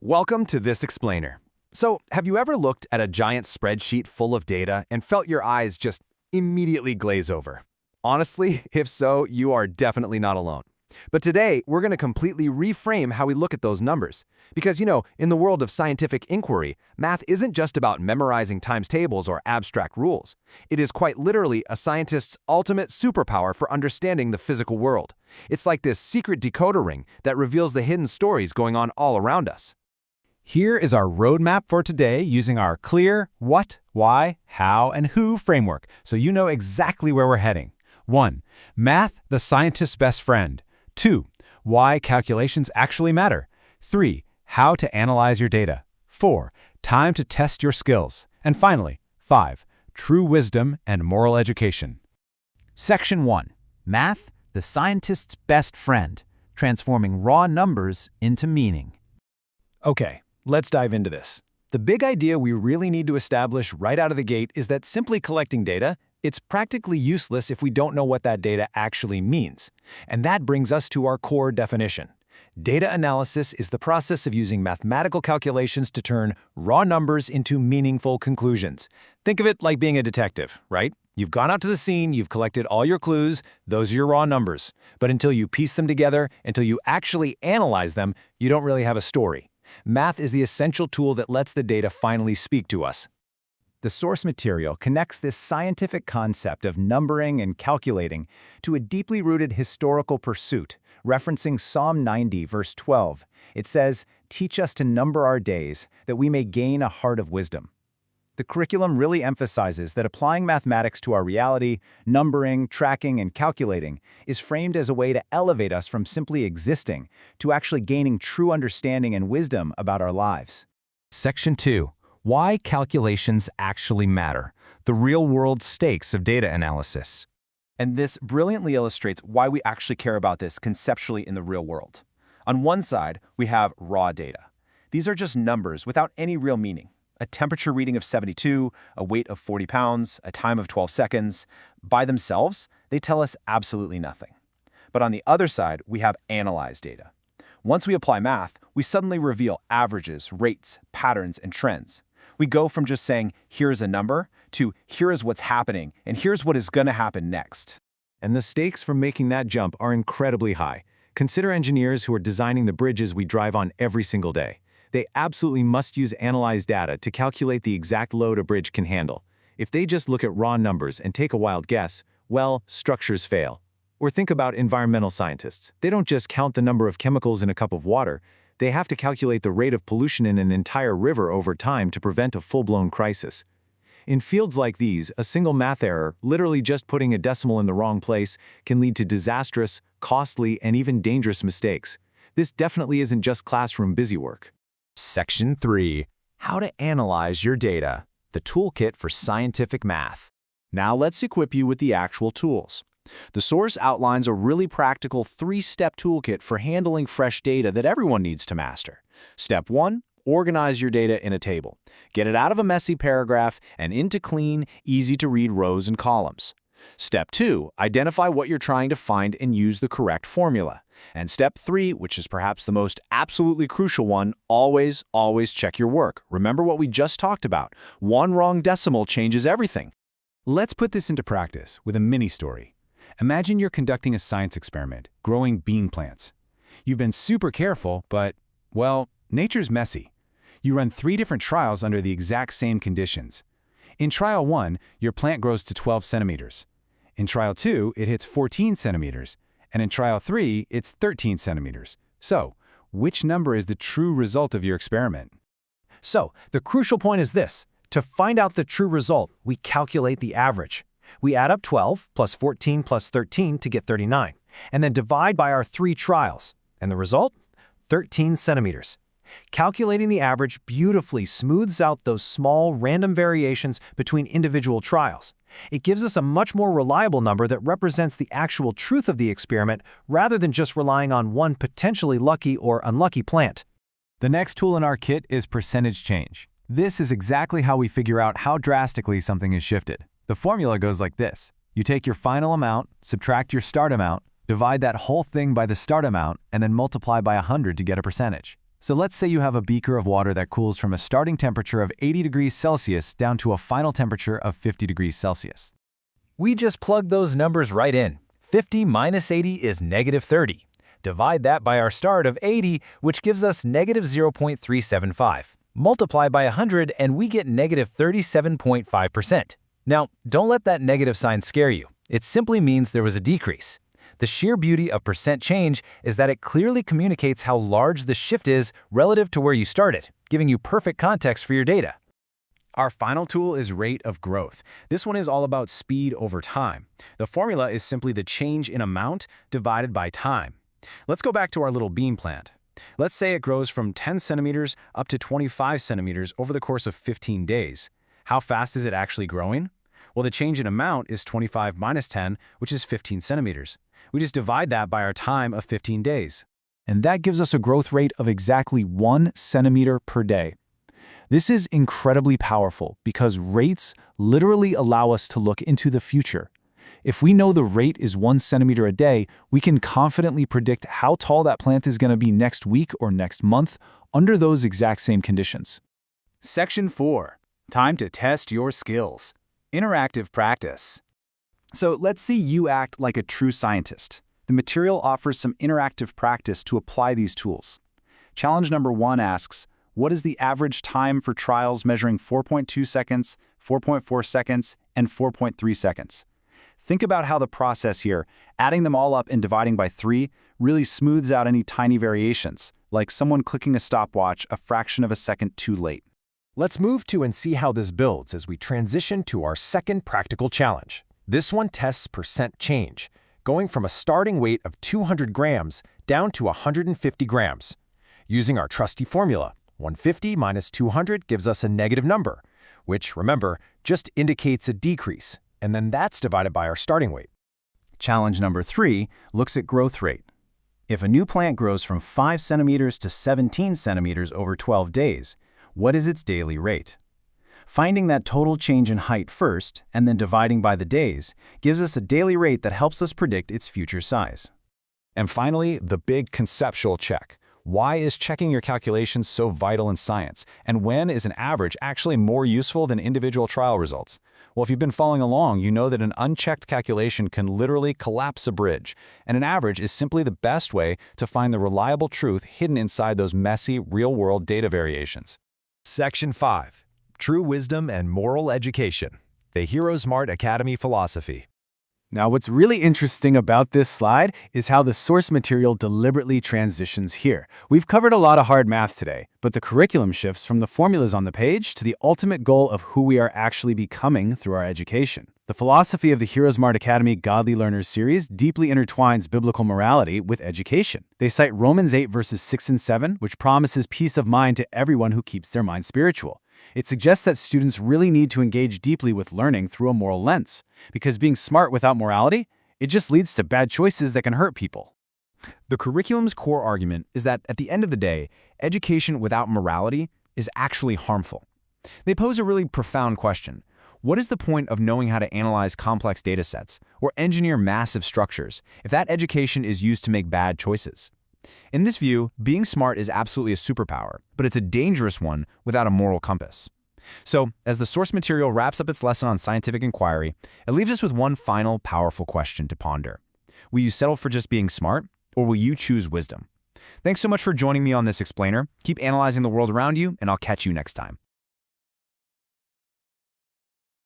Welcome to This Explainer. So, have you ever looked at a giant spreadsheet full of data and felt your eyes just immediately glaze over? Honestly, if so, you are definitely not alone. But today, we're going to completely reframe how we look at those numbers. Because, in the world of scientific inquiry, math isn't just about memorizing times tables or abstract rules. It is quite literally a scientist's ultimate superpower for understanding the physical world. It's like this secret decoder ring that reveals the hidden stories going on all around us. Here is our roadmap for today using our clear what, why, how, and who framework, so you know exactly where we're heading. 1. Math, the scientist's best friend. 2. Why calculations actually matter. 3. How to analyze your data. 4. Time to test your skills. And finally, 5. True wisdom and moral education. Section 1. Math, the scientist's best friend, transforming raw numbers into meaning. Okay, let's dive into this. The big idea we really need to establish right out of the gate is that simply collecting data, it's practically useless if we don't know what that data actually means. And that brings us to our core definition. Data analysis is the process of using mathematical calculations to turn raw numbers into meaningful conclusions. Think of it like being a detective, right? You've gone out to the scene, you've collected all your clues, those are your raw numbers. But until you piece them together, until you actually analyze them, you don't really have a story. Math is the essential tool that lets the data finally speak to us. The source material connects this scientific concept of numbering and calculating to a deeply rooted historical pursuit, referencing Psalm 90, verse 12. It says, "Teach us to number our days, that we may gain a heart of wisdom." The curriculum really emphasizes that applying mathematics to our reality, numbering, tracking, and calculating, is framed as a way to elevate us from simply existing to actually gaining true understanding and wisdom about our lives. Section 2. Why calculations actually matter. The real-world stakes of data analysis. And this brilliantly illustrates why we actually care about this conceptually in the real world. On one side, we have raw data. These are just numbers without any real meaning. A temperature reading of 72, a weight of 40 pounds, a time of 12 seconds. By themselves, they tell us absolutely nothing. But on the other side, we have analyzed data. Once we apply math, we suddenly reveal averages, rates, patterns, and trends. We go from just saying, here's a number, to here is what's happening, and here's what is going to happen next. And the stakes for making that jump are incredibly high. Consider engineers who are designing the bridges we drive on every single day. They absolutely must use analyzed data to calculate the exact load a bridge can handle. If they just look at raw numbers and take a wild guess, well, structures fail. Or think about environmental scientists. They don't just count the number of chemicals in a cup of water. They have to calculate the rate of pollution in an entire river over time to prevent a full-blown crisis. In fields like these, a single math error, literally just putting a decimal in the wrong place, can lead to disastrous, costly, and even dangerous mistakes. This definitely isn't just classroom busywork. Section 3. How to analyze your data. The toolkit for scientific math. Now let's equip you with the actual tools. The source outlines a really practical 3-step toolkit for handling fresh data that everyone needs to master. Step 1. Organize your data in a table. Get it out of a messy paragraph and into clean, easy-to-read rows and columns. Step 2. Identify what you're trying to find and use the correct formula. And Step 3, which is perhaps the most absolutely crucial one, always check your work. Remember what we just talked about. One wrong decimal changes everything. Let's put this into practice with a mini story. Imagine you're conducting a science experiment, growing bean plants. You've been super careful, but, well, nature's messy. You run 3 different trials under the exact same conditions. In trial 1, your plant grows to 12 centimeters. In trial 2, it hits 14 centimeters. And in trial 3, it's 13 centimeters. So, which number is the true result of your experiment? So, the crucial point is this. To find out the true result, we calculate the average. We add up 12 plus 14 plus 13 to get 39, and then divide by our 3 trials. And the result? 13 centimeters. Calculating the average beautifully smooths out those small, random variations between individual trials. It gives us a much more reliable number that represents the actual truth of the experiment rather than just relying on one potentially lucky or unlucky plant. The next tool in our kit is percentage change. This is exactly how we figure out how drastically something is shifted. The formula goes like this. You take your final amount, subtract your start amount, divide that whole thing by the start amount, and then multiply by 100 to get a percentage. So let's say you have a beaker of water that cools from a starting temperature of 80 degrees Celsius down to a final temperature of 50 degrees Celsius. We just plug those numbers right in. 50 minus 80 is negative 30. Divide that by our start of 80, which gives us negative 0.375. Multiply by 100 and we get negative 37.5%. Now, don't let that negative sign scare you. It simply means there was a decrease. The sheer beauty of percent change is that it clearly communicates how large the shift is relative to where you started, giving you perfect context for your data. Our final tool is rate of growth. This one is all about speed over time. The formula is simply the change in amount divided by time. Let's go back to our little bean plant. Let's say it grows from 10 centimeters up to 25 centimeters over the course of 15 days. How fast is it actually growing? Well, the change in amount is 25 minus 10, which is 15 centimeters. We just divide that by our time of 15 days. And that gives us a growth rate of exactly 1 centimeter per day. This is incredibly powerful because rates literally allow us to look into the future. If we know the rate is 1 centimeter a day, we can confidently predict how tall that plant is going to be next week or next month under those exact same conditions. Section 4. Time to test your skills. Interactive practice. So let's see you act like a true scientist. The material offers some interactive practice to apply these tools. Challenge number 1 asks, what is the average time for trials measuring 4.2 seconds, 4.4 seconds, and 4.3 seconds? Think about how the process here, adding them all up and dividing by 3, really smooths out any tiny variations, like someone clicking a stopwatch a fraction of a second too late. Let's move to and see how this builds as we transition to our second practical challenge. This one tests percent change, going from a starting weight of 200 grams down to 150 grams. Using our trusty formula, 150 minus 200 gives us a negative number, which, remember, just indicates a decrease, and then that's divided by our starting weight. Challenge number 3 looks at growth rate. If a new plant grows from 5 centimeters to 17 centimeters over 12 days, what is its daily rate? Finding that total change in height first, and then dividing by the days, gives us a daily rate that helps us predict its future size. And finally, the big conceptual check. Why is checking your calculations so vital in science? And when is an average actually more useful than individual trial results? Well, if you've been following along, you know that an unchecked calculation can literally collapse a bridge, and an average is simply the best way to find the reliable truth hidden inside those messy, real-world data variations. Section 5. True Wisdom and Moral Education. The HeroesMart Academy Philosophy. Now, what's really interesting about this slide is how the source material deliberately transitions here. We've covered a lot of hard math today, but the curriculum shifts from the formulas on the page to the ultimate goal of who we are actually becoming through our education. The philosophy of the HeroesMart Academy Godly Learners series deeply intertwines biblical morality with education. They cite Romans 8 verses 6 and 7, which promises peace of mind to everyone who keeps their mind spiritual. It suggests that students really need to engage deeply with learning through a moral lens, because being smart without morality, it just leads to bad choices that can hurt people. The curriculum's core argument is that at the end of the day, education without morality is actually harmful. They pose a really profound question. What is the point of knowing how to analyze complex data sets or engineer massive structures if that education is used to make bad choices? In this view, being smart is absolutely a superpower, but it's a dangerous one without a moral compass. So, as the source material wraps up its lesson on scientific inquiry, it leaves us with one final powerful question to ponder. Will you settle for just being smart, or will you choose wisdom? Thanks so much for joining me on this explainer. Keep analyzing the world around you, and I'll catch you next time.